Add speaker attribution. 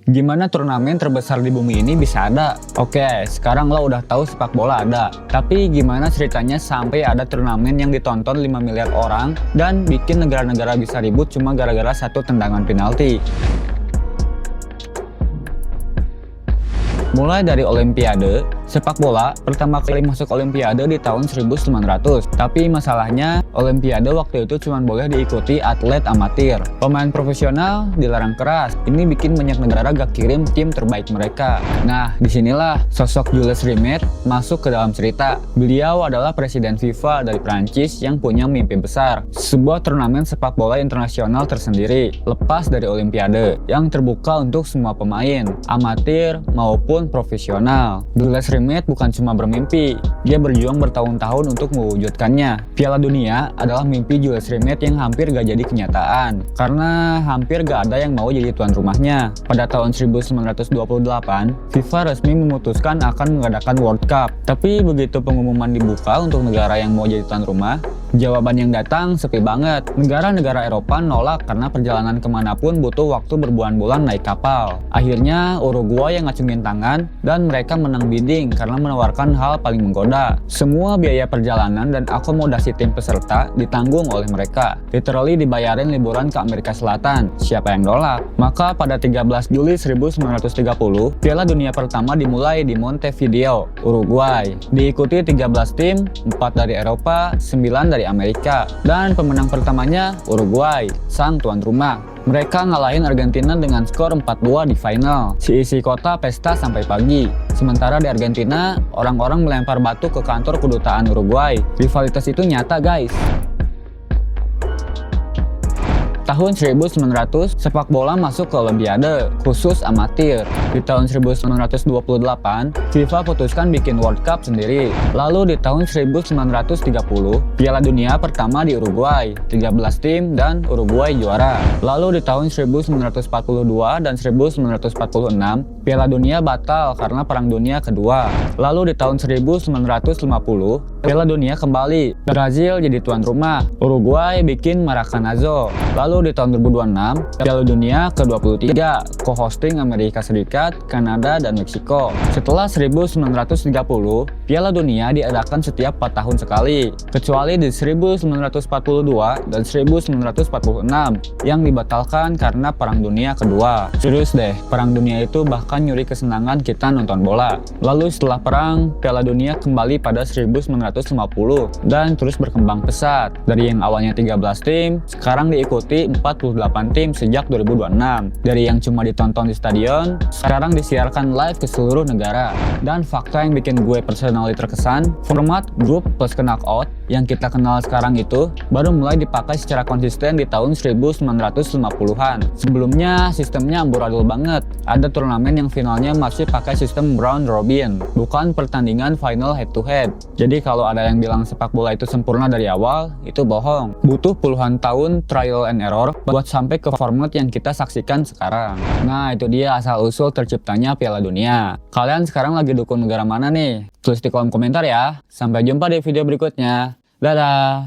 Speaker 1: Gimana turnamen terbesar di bumi ini bisa ada? Oke, sekarang lo udah tahu sepak bola ada. Tapi gimana ceritanya sampai ada turnamen yang ditonton 5 miliar orang dan bikin negara-negara bisa ribut cuma gara-gara satu tendangan penalti? Mulai dari Olimpiade, sepak bola pertama kali masuk Olimpiade di tahun 1900. Tapi masalahnya, Olimpiade waktu itu cuma boleh diikuti atlet amatir. Pemain profesional dilarang keras. Ini bikin banyak negara gak kirim tim terbaik mereka. Nah, disinilah sosok Jules Rimet masuk ke dalam cerita. Beliau adalah presiden FIFA dari Prancis yang punya mimpi besar. Sebuah turnamen sepak bola internasional tersendiri, lepas dari Olimpiade, yang terbuka untuk semua pemain, amatir maupun profesional. Jules Rimet bukan cuma bermimpi, dia berjuang bertahun-tahun untuk mewujudkannya. Piala Dunia adalah mimpi Jules Rimet yang hampir gak jadi kenyataan, karena hampir gak ada yang mau jadi tuan rumahnya. Pada tahun 1928, FIFA resmi memutuskan akan mengadakan World Cup. Tapi begitu pengumuman dibuka untuk negara yang mau jadi tuan rumah, jawaban yang datang sepi banget. Negara-negara Eropa nolak karena perjalanan kemanapun butuh waktu berbulan-bulan naik kapal. Akhirnya Uruguay yang ngacungin tangan dan mereka menang bidding karena menawarkan hal paling menggoda. Semua biaya perjalanan dan akomodasi tim peserta ditanggung oleh mereka. Literally dibayarin liburan ke Amerika Selatan. Siapa yang nolak? Maka pada 13 Juli 1930, Piala Dunia pertama dimulai di Montevideo, Uruguay. Diikuti 13 tim, 4 dari Eropa, 9 dari Amerika. Dan pemenang pertamanya Uruguay, sang tuan rumah. Mereka ngalahin Argentina dengan skor 4-2 di final. Isi kota pesta sampai pagi. Sementara di Argentina, orang-orang melempar batu ke kantor kedutaan Uruguay. Rivalitas itu nyata, guys. Tahun 1900, sepak bola masuk ke Olimpiade, khusus amatir. Di tahun 1928, FIFA putuskan bikin World Cup sendiri. Lalu di tahun 1930, Piala Dunia pertama di Uruguay, 13 tim dan Uruguay juara. Lalu di tahun 1942 dan 1946, Piala Dunia batal karena Perang Dunia Kedua. Lalu di tahun 1950, Piala Dunia kembali. Brazil jadi tuan rumah. Uruguay bikin Maracanazo. Lalu di tahun 2026, Piala Dunia ke-23, co-hosting Amerika Serikat, Kanada, dan Meksiko. Setelah 1930, Piala Dunia diadakan setiap 4 tahun sekali, kecuali di 1942 dan 1946 yang dibatalkan karena Perang Dunia Kedua. Serius deh, Perang Dunia itu bahkan nyuri kesenangan kita nonton bola. Lalu setelah perang, Piala Dunia kembali pada 1950 dan terus berkembang pesat. Dari yang awalnya 13 tim, sekarang diikuti 48 tim sejak 2026. Dari yang cuma ditonton di stadion, sekarang disiarkan live ke seluruh negara. Dan fakta yang bikin gue personally terkesan, format grup plus knockout yang kita kenal sekarang itu baru mulai dipakai secara konsisten di tahun 1950-an. Sebelumnya sistemnya amburadul banget. Ada turnamen yang finalnya masih pakai sistem round robin, bukan pertandingan final head to head. Jadi kalau ada yang bilang sepak bola itu sempurna dari awal, itu bohong. Butuh puluhan tahun trial and error buat sampai ke format yang kita saksikan sekarang. Nah, itu dia asal-usul terciptanya Piala Dunia. Kalian sekarang lagi dukung negara mana nih? Tulis di kolom komentar ya. Sampai jumpa di video berikutnya. Dadah!